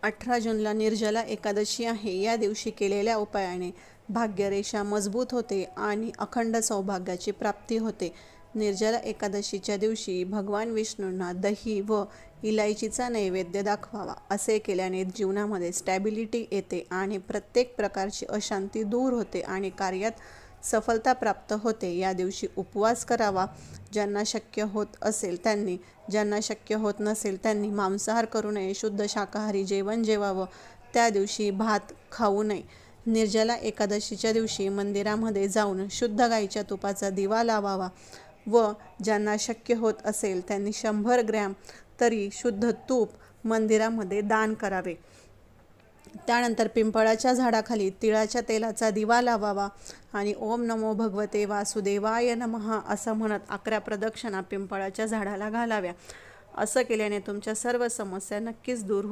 18 जूनला निर्जला एकादशी आहे. या दिवशी केलेल्या उपायाने भाग्यरेषा मजबूत होते आणि अखंड सौभाग्याची प्राप्ती होते. निर्जला एकादशीच्या दिवशी भगवान विष्णूंना दही व इलायचीचा नैवेद्य दाखवावा. असे केल्याने जीवनामध्ये स्टॅबिलिटी येते आणि प्रत्येक प्रकारची अशांती दूर होते आणि कार्यात सफलता प्राप्त होते. या दिवशी उपवास करावा ज्यांना शक्य होत नसेल त्यांनी मांसाहार करू नये, शुद्ध शाकाहारी जेवण जेवावं. त्या दिवशी भात खाऊ नये. निर्जला एकादशीच्या दिवशी मंदिरामध्ये जाऊन शुद्ध गाईच्या तुपाचा दिवा लावावा व ज्यांना शक्य होत असेल त्यांनी 100 ग्रॅम तरी शुद्ध तूप मंदिरामध्ये दान करावे. त्यानंतर पिंपळाच्या झाडाखाली तिळाच्या तेलाचा दिवा लावावा आणि ओम नमो भगवते वासुदेवाय नमः असं म्हणत 11 प्रदक्षिणा पिंपळाच्या झाडाला घालाव्या. असं केल्याने तुमच्या सर्व समस्या नक्कीच दूर होतील.